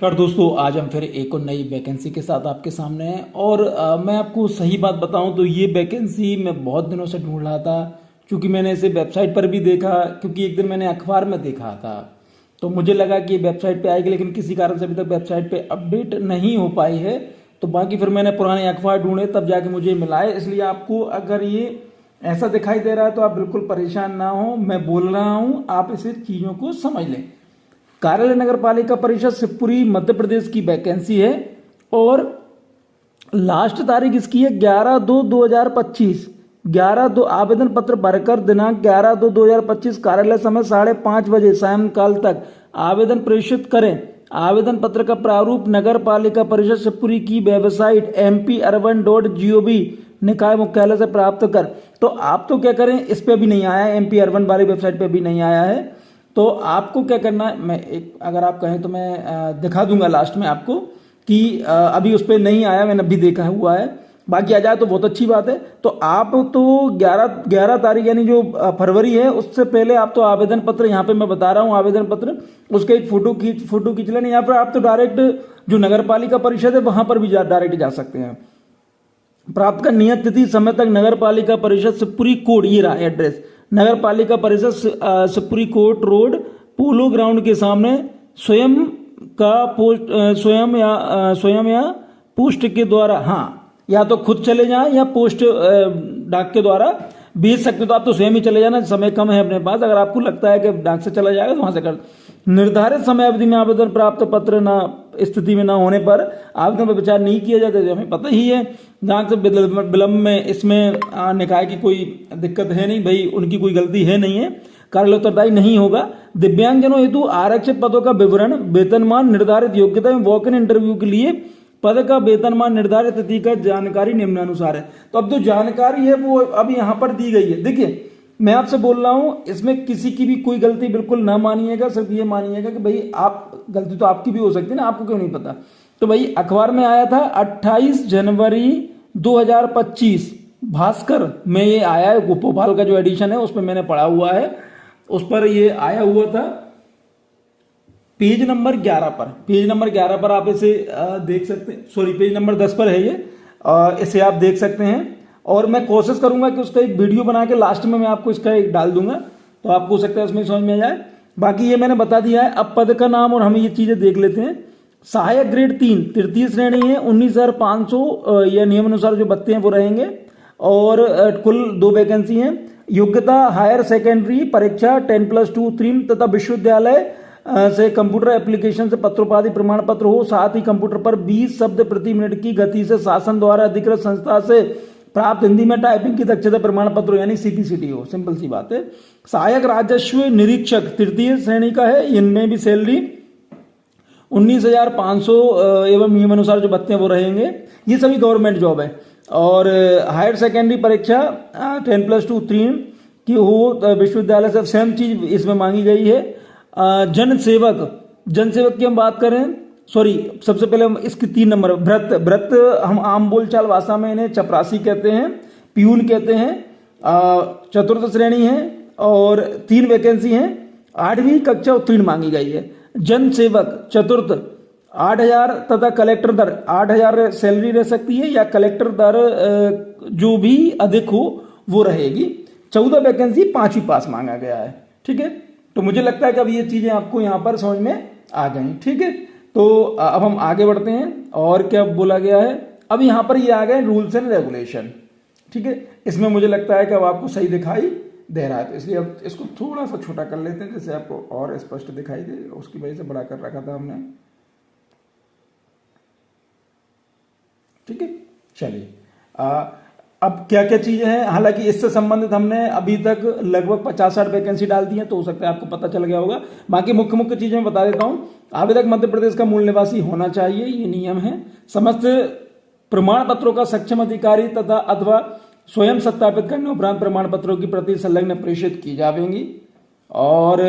नमस्कार दोस्तों, आज हम फिर एक और नई वैकेंसी के साथ आपके सामने हैं। और मैं आपको सही बात बताऊं तो ये वैकेंसी मैं बहुत दिनों से ढूंढ रहा था, क्योंकि मैंने इसे वेबसाइट पर भी देखा, क्योंकि एक दिन मैंने अखबार में देखा था तो मुझे लगा कि ये वेबसाइट पे आएगी, लेकिन किसी कारण से अभी तक वेबसाइट पे अपडेट नहीं हो पाई है। तो बाकी फिर मैंने पुराने अखबार ढूंढे, तब जाके मुझे मिला है। इसलिए आपको अगर ये ऐसा दिखाई दे रहा है तो आप बिल्कुल परेशान ना हो, मैं बोल रहा हूँ, आप इसे चीज़ों को समझ लें। कार्यालय नगर पालिका परिषद शिवपुरी मध्य प्रदेश की वैकेंसी है और लास्ट तारीख इसकी है 11/2/2025। 11/2 आवेदन पत्र भरकर दिनांक 11/2/2025 कार्यालय समय 5:30 बजे सायंकाल तक आवेदन प्रेषित करें। आवेदन पत्र का प्रारूप नगर पालिका परिषद शिवपुरी की वेबसाइट mp-urban.gov निकाय मुख्यालय से प्राप्त कर। तो आप तो क्या करें, इस पे भी नहीं आया, MP अर्बन वाली वेबसाइट पे भी नहीं आया है। तो आपको क्या करना है, मैं एक अगर आप कहें तो मैं दिखा दूंगा लास्ट में आपको कि अभी उस पर नहीं आया, मैंने अभी देखा हुआ है। बाकी आ जाए तो बहुत अच्छी बात है। तो आप तो 11 तारीख यानी जो फरवरी है उससे पहले आप तो आवेदन पत्र, यहाँ पे मैं बता रहा हूँ आवेदन पत्र, उसका एक फोटो खींच लेना। यहाँ पर आप तो डायरेक्ट जो नगर पालिका परिषद है वहां पर भी डायरेक्ट जा सकते हैं। प्राप्त का नियत तिथि समय तक नगर पालिका परिषद शिवपुरी कोड, ये रहा एड्रेस, नगर पालिका परिषद Shivpuri court road polo ground के सामने स्वयं का पोस्ट स्वयं या पोस्ट के द्वारा, हाँ या तो खुद चले जाएं या पोस्ट डाक के द्वारा भेज सकते हो। तो आप तो स्वयं ही चले जाना, समय कम है अपने पास। अगर आपको लगता है कि डाक से चला जाएगा तो वहां से कर। निर्धारित समय अवधि में आवेदन प्राप्त पत्र ना स्थिति में ना होने पर आवेदन पर विचार नहीं किया जाता, जो हमें पता ही है। जहाँ से विलंब में इसमें निकाय की कोई दिक्कत है नहीं भाई, उनकी कोई गलती है नहीं है, कार्यालय उत्तरदायी नहीं होगा। दिव्यांगजनों हेतु आरक्षित पदों का विवरण, वेतनमान, निर्धारित योग्यता एवं वॉक इन इंटरव्यू के लिए पद का वेतनमान, निर्धारित तिथि का जानकारी निम्नानुसार है। तो अब जो जानकारी है वो अब यहाँ पर दी गई है। देखिए मैं आपसे बोल रहा हूं, इसमें किसी की भी कोई गलती बिल्कुल ना मानिएगा, सिर्फ ये मानिएगा कि भाई आप, गलती तो आपकी भी हो सकती है ना, आपको क्यों नहीं पता। तो भाई अखबार में आया था 28 जनवरी 2025 भास्कर में ये आया है, भोपाल का जो एडिशन है उसमें मैंने पढ़ा हुआ है, उस पर ये आया हुआ था पेज नंबर 11 पर। पेज नंबर 11 पर आप इसे देख सकते हैं, सॉरी पेज नंबर 10 पर है ये, इसे आप देख सकते हैं। और मैं कोशिश करूंगा कि उसका एक वीडियो बना के लास्ट में मैं आपको इसका एक डाल दूंगा, तो आपको हो सकता है उसमें समझ में आ जाए। बाकी ये मैंने बता दिया है। अब पद का नाम और हम ये चीजें देख लेते हैं। सहायक ग्रेड 3 तृतीय श्रेणी है, 19,500 या नियम अनुसार जो बत्ते हैं वो रहेंगे। और कुल 2 वैकेंसी हैं। योग्यता हायर सेकेंडरी परीक्षा 10+2 उत्तीर्ण तथा विश्वविद्यालय से कंप्यूटर एप्लीकेशन से पत्रोपाधि प्रमाण पत्र हो, साथ ही कंप्यूटर पर 20 शब्द प्रति मिनट की गति से शासन द्वारा अधिकृत संस्था से प्राप्त हिंदी में टाइपिंग की दक्षता प्रमाण पत्र यानी CPCT हो। सिंपल सी बात है। सहायक राजस्व निरीक्षक तृतीय श्रेणी का है, इनमें भी सैलरी 19,500 एवं नियम अनुसार जो बत्ते हैं वो रहेंगे। ये सभी गवर्नमेंट जॉब है। और हायर सेकेंडरी परीक्षा 10+2 उत्तीर्ण की हो, विश्वविद्यालय से सेम चीज इसमें मांगी गई है। जन सेवक की हम बात करें, सॉरी सबसे पहले हम इसकी 3 नंबर व्रत हम आम बोलचाल भाषा में इन्हें चपरासी कहते हैं, प्यून कहते हैं। चतुर्थ श्रेणी है और 3 वैकेंसी हैं। 8वीं कक्षा उत्तीर्ण मांगी गई है। जन सेवक चतुर्थ 8,000 तथा कलेक्टर दर 8,000 सैलरी रह सकती है, या कलेक्टर दर जो भी अधिक हो वो रहेगी। 14 वैकेंसी 5वीं पास मांगा गया है। ठीक है, तो मुझे लगता है कि अब ये चीजें आपको यहाँ पर समझ में आ गई। ठीक है, तो अब हम आगे बढ़ते हैं। और क्या बोला गया है, अब यहाँ पर ये आ गए रूल्स एंड रेगुलेशन। ठीक है, इसमें मुझे लगता है कि अब आपको सही दिखाई दे रहा है, तो इसलिए अब इसको थोड़ा सा छोटा कर लेते हैं जैसे आपको और स्पष्ट दिखाई दे। उसकी वजह से बड़ा कर रखा था हमने। ठीक है, चलिए अब क्या क्या चीजें हैं। हालांकि इससे संबंधित हमने अभी तक लगभग 50-60 वैकेंसी डाल दी है, तो हो सकता है आपको पता चल गया होगा। बाकी मुख्य मुख्य चीजें मैं बता देता हूं। आवेदक मध्य प्रदेश का मूल निवासी होना चाहिए, ये नियम है। समस्त प्रमाण पत्रों का सक्षम अधिकारी तथा अथवा स्वयं सत्यापित करने उपरांत प्रमाण पत्रों की प्रति संलग्न प्रेषित की जाएंगी। और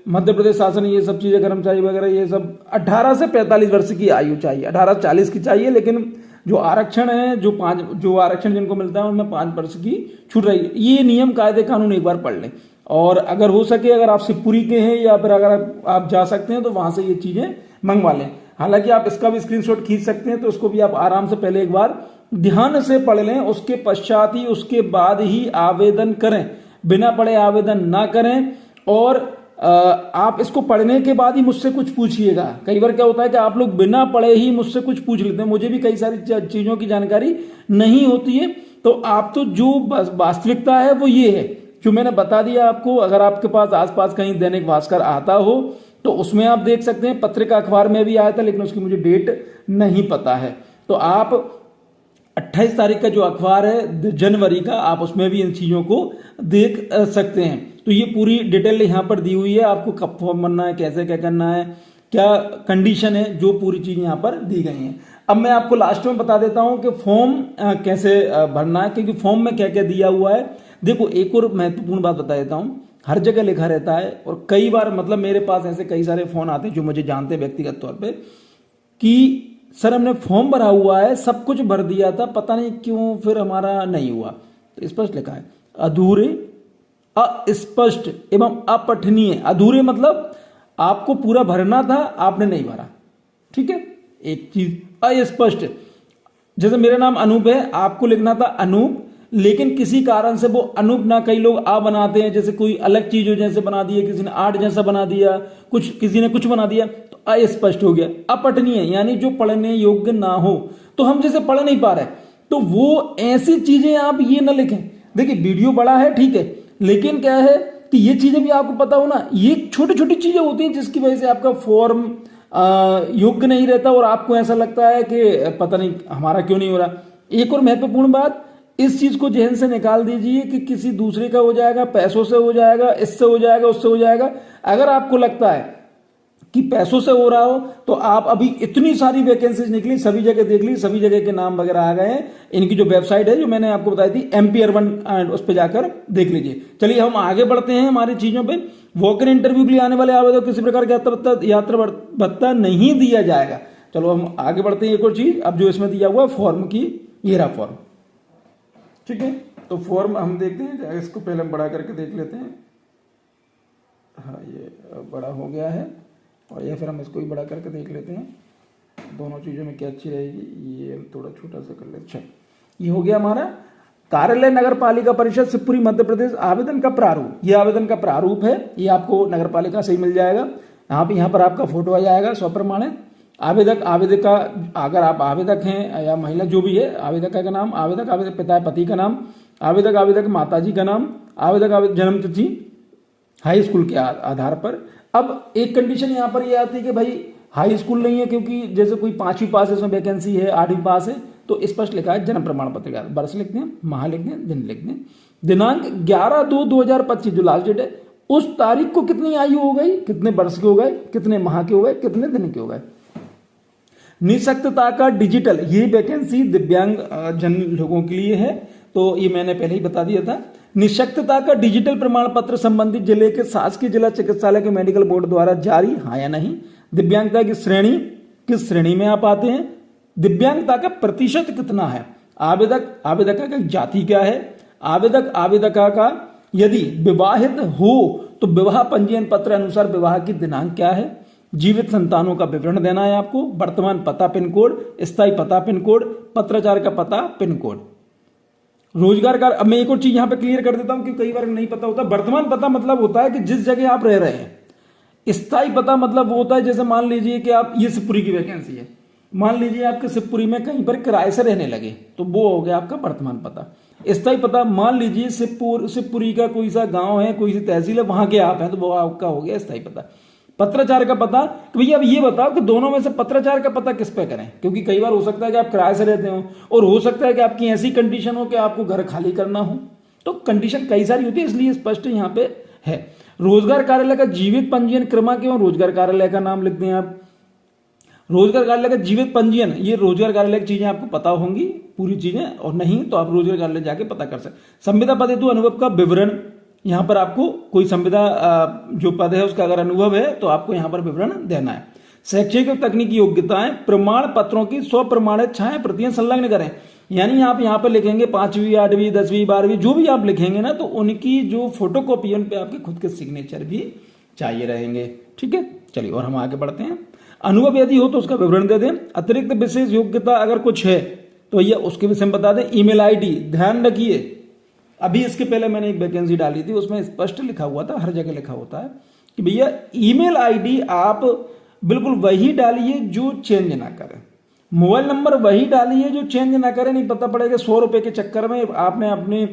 मध्य प्रदेश शासन ये सब चीजें, कर्मचारी वगैरह ये सब 18 से 45 वर्ष की आयु चाहिए, 18 से 40 की चाहिए। लेकिन जो आरक्षण है, जो आरक्षण जिनको मिलता है उनमें 5 वर्ष की छूट रही है। ये नियम कायदे कानून एक बार पढ़ लें। और अगर हो सके, अगर आप शिवपुरी के हैं या फिर अगर आप जा सकते हैं तो वहां से ये चीजें मंगवा लें। हालांकि आप इसका भी स्क्रीनशॉट खींच सकते हैं, तो उसको भी आप आराम से पहले एक बार ध्यान से पढ़ लें, उसके पश्चात ही उसके बाद ही आवेदन करें, बिना पढ़े आवेदन ना करें। और आप इसको पढ़ने के बाद ही मुझसे कुछ पूछिएगा। कई बार क्या होता है कि आप लोग बिना पढ़े ही मुझसे कुछ पूछ लेते हैं, मुझे भी कई सारी चीजों की जानकारी नहीं होती है। तो आप तो जो वास्तविकता है वो ये है जो मैंने बता दिया आपको। अगर आपके पास आसपास कहीं दैनिक भास्कर आता हो तो उसमें आप देख सकते हैं, पत्रिका अखबार में भी आया था लेकिन उसकी मुझे डेट नहीं पता है। तो आप 28 तारीख का जो अखबार है जनवरी का, आप उसमें भी इन चीजों को देख सकते हैं। तो ये पूरी डिटेल यहाँ पर दी हुई है, आपको कब फॉर्म भरना है, कैसे क्या करना है, क्या कंडीशन है, जो पूरी चीज यहाँ पर दी गई है। अब मैं आपको लास्ट में बता देता हूं कि फॉर्म कैसे भरना है, क्योंकि फॉर्म में क्या क्या दिया हुआ है। देखो एक और महत्वपूर्ण बात बता देता हूं, हर जगह लिखा रहता है और कई बार मतलब मेरे पास ऐसे कई सारे फोन आते हैं जो मुझे जानते हैं व्यक्तिगत तौर पे कि सर हमने फॉर्म भरा हुआ है, सब कुछ भर दिया था, पता नहीं क्यों फिर हमारा नहीं हुआ। तो स्पष्ट लिखा है अधूरे, अस्पष्ट एवं अपठनीय। अधूरे मतलब आपको पूरा भरना था, आपने नहीं भरा, ठीक है। एक चीज अस्पष्ट, जैसे मेरा नाम अनूप है, आपको लिखना था अनूप, लेकिन किसी कारण से वो अनूप ना, कई लोग आ बनाते हैं, जैसे कोई अलग चीज हो जैसे बना दिया, किसी ने आठ जैसा बना दिया, कुछ किसी ने कुछ बना दिया, तो अस्पष्ट हो गया। अपठनीय यानी जो पढ़ने योग्य ना हो, तो हम जैसे पढ़ नहीं पा रहे, तो वो ऐसी चीजें आप ये ना लिखें। देखिए वीडियो बड़ा है ठीक है, लेकिन क्या है कि ये चीजें भी आपको पता हो ना, ये छोटी छोटी चीजें होती हैं जिसकी वजह से आपका फॉर्म योग्य नहीं रहता और आपको ऐसा लगता है कि पता नहीं हमारा क्यों नहीं हो रहा। एक और महत्वपूर्ण बात, इस चीज को जहन से निकाल दीजिए कि किसी दूसरे का हो जाएगा, पैसों से हो जाएगा, इससे हो जाएगा, उससे हो जाएगा। अगर आपको लगता है कि पैसों से हो रहा हो तो आप अभी इतनी सारी वैकेंसीज निकली, सभी जगह देख ली, सभी जगह के नाम वगैरह आ गए हैं। इनकी जो वेबसाइट है जो मैंने आपको बताई थी MP-1, उस पर जाकर देख लीजिए। चलिए हम आगे बढ़ते हैं हमारी चीजों पे। वॉक इन इंटरव्यू के लिए आने वाले आवेदक किसी प्रकार का यात्रा भत्ता नहीं दिया जाएगा। चलो हम आगे बढ़ते हैं। एक और चीज, अब जो इसमें दिया हुआ फॉर्म की, ये रहा फॉर्म, ठीक है। तो फॉर्म हम देखते हैं, इसको पहले हम बड़ा करके देख लेते हैं। हाँ ये बड़ा हो गया है, और या फिर हम इसको भी बड़ा करके देख लेते हैं, दोनों चीज़ों में क्या अच्छी रहेगी। ये थोड़ा छोटा सा कर लेते। अच्छा ये हो गया हमारा कार्यालय नगर पालिका परिषद शिवपुरी मध्य प्रदेश, आवेदन का प्रारूप। ये आवेदन का प्रारूप है, ये आपको नगर पालिका से ही मिल जाएगा। यहाँ पर आपका फोटो आ जाएगा स्वप्रमाणित। आवेदक, आवेदिका, अगर आप आवेदक हैं या महिला जो भी है, आवेदिका का नाम, आवेदक पिता पति का नाम, आवेदक माताजी का नाम, आवेदक जन्म तिथि हाई स्कूल के आधार पर। अब एक कंडीशन यहाँ पर ये आती है कि भाई हाई स्कूल नहीं है, क्योंकि जैसे कोई 5वीं पास है उसमें वैकेंसी है, 8वीं पास है, तो स्पष्ट लिखा है जन्म प्रमाण पत्र का वर्ष लिखते हैं, माह लिखते हैं, दिन लिखते हैं। दिनांक 11/2/2025 जो लास्ट डेट है, उस तारीख को कितनी आयु हो गई, कितने वर्ष के हो गए, कितने माह के हो गए, कितने दिन के हो गए। निःशक्तता का डिजिटल, ये वैकेंसी दिव्यांग जन लोगों के लिए है, तो ये मैंने पहले ही बता दिया था। निःशक्तता का डिजिटल प्रमाण पत्र संबंधित जिले के शासकीय जिला चिकित्सालय के मेडिकल बोर्ड द्वारा जारी, हाँ या नहीं। दिव्यांगता की श्रेणी, किस श्रेणी में आप आते हैं, दिव्यांगता का प्रतिशत कितना है, आवेदक आवेदका का जाति क्या है, आवेदक आवेदका का यदि विवाहित हो तो विवाह पंजीयन पत्र अनुसार विवाह की दिनांक क्या है, जीवित संतानों का विवरण देना है आपको, वर्तमान पता पिन कोड, स्थायी पता पिन कोड, पत्राचार का पता पिन कोड, रोजगार का। अब मैं एक और चीज यहां पे क्लियर कर देता हूं कि कई बार नहीं पता होता। वर्तमान पता मतलब होता है कि जिस जगह आप रह रहे हैं। स्थायी पता मतलब वो होता है, जैसे मान लीजिए कि आप, ये शिवपुरी की वैकेंसी है, मान लीजिए आपके शिवपुरी में कहीं पर किराए से रहने लगे, तो वो हो गया आपका वर्तमान पता। स्थायी पता, मान लीजिए शिवपुरी का कोई सा गांव है, कोई सी तहसील है, वहां के आप हैं, तो वो आपका हो गया स्थायी पता। पत्राचार का पता, कि भैया अब ये बताओ कि दोनों में से पत्राचार का पता किस पे करें, क्योंकि कई बार हो सकता है कि आप किराए से रहते हो और हो सकता है कि आपकी ऐसी कंडीशन हो कि आपको घर खाली करना हो, तो कंडीशन कई सारी होती है, इसलिए स्पष्ट यहाँ पे है। रोजगार कार्यालय का जीवित पंजीयन क्रमांक एवं रोजगार कार्यालय का नाम लिखते हैं आप। रोजगार कार्यालय का जीवित पंजीयन, ये रोजगार कार्यालय की चीजें आपको पता होंगी पूरी चीजें, और नहीं तो आप रोजगार कार्यालय जाके पता कर सकते। संविदा पद हेतु अनुभव का विवरण, यहाँ पर आपको कोई संविदा जो पद है उसका अगर अनुभव है तो आपको यहाँ पर विवरण देना है। शैक्षिक और तकनीकी योग्यताएं, प्रमाण पत्रों की 100 प्रमाणित छाया प्रतियां संलग्न करें। यानी आप यहाँ पर लिखेंगे 5वीं 8वीं 10वीं 12वीं जो भी आप लिखेंगे ना, तो उनकी जो फोटोकॉपी उन पे आपके खुद के सिग्नेचर भी चाहिए रहेंगे, ठीक है। चलिए और हम आगे बढ़ते हैं। अनुभव यदि हो तो उसका विवरण दे दें। अतिरिक्त विशेष योग्यता अगर कुछ है तो भैया उसके विषय में बता दें। ईमेल आईडी ध्यान रखिए, अभी इसके पहले मैंने एक वैकेंसी डाली थी, उसमें स्पष्ट लिखा हुआ था, हर जगह लिखा होता है कि भैया ईमेल आईडी आप बिल्कुल वही डालिए जो चेंज ना करें, मोबाइल नंबर वही डालिए जो चेंज ना करें। नहीं पता पड़ेगा 100 रुपए के चक्कर में आपने अपनी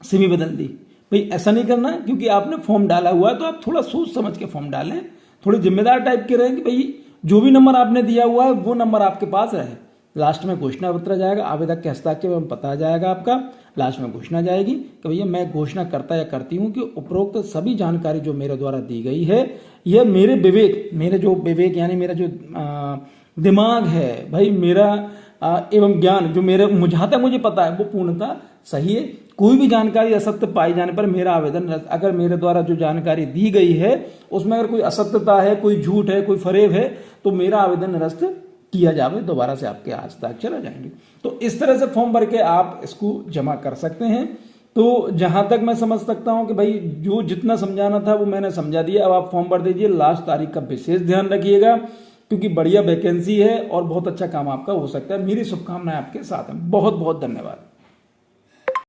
सिम ही बदल दी। भाई ऐसा नहीं करना, क्योंकि आपने फॉर्म डाला हुआ है तो आप थोड़ा सोच समझ के फॉर्म डालें, थोड़ी जिम्मेदार टाइप के रहें कि भाई जो भी नंबर आपने दिया हुआ है वो नंबर आपके पास रहे। लास्ट में घोषणा पत्र जाएगा, आवेदक के हस्ताक्षर में पता जाएगा आपका, लास्ट में घोषणा जाएगी कि भैया मैं घोषणा करता या करती हूँ कि उपरोक्त सभी जानकारी जो मेरे द्वारा दी गई है यह मेरे विवेक यानी मेरा जो दिमाग है भाई, मेरा एवं ज्ञान जो मेरे मुझे पता है वो पूर्णतः सही है। कोई भी जानकारी असत्य पाई जाने पर मेरा आवेदन, अगर मेरे द्वारा जो जानकारी दी गई है उसमें अगर कोई असत्यता है, कोई झूठ है, कोई फरेब है तो मेरा आवेदन निरस्त किया जावे, दोबारा से आपके हस्ताक्षर आ जाएंगे। तो इस तरह से फॉर्म भर के आप इसको जमा कर सकते हैं। तो जहां तक मैं समझ सकता हूं कि भाई जो जितना समझाना था वो मैंने समझा दिया। अब आप फॉर्म भर दीजिए, लास्ट तारीख का विशेष ध्यान रखिएगा क्योंकि बढ़िया वैकेंसी है और बहुत अच्छा काम आपका हो सकता है। मेरी शुभकामनाएं आपके साथ हैं। बहुत बहुत धन्यवाद।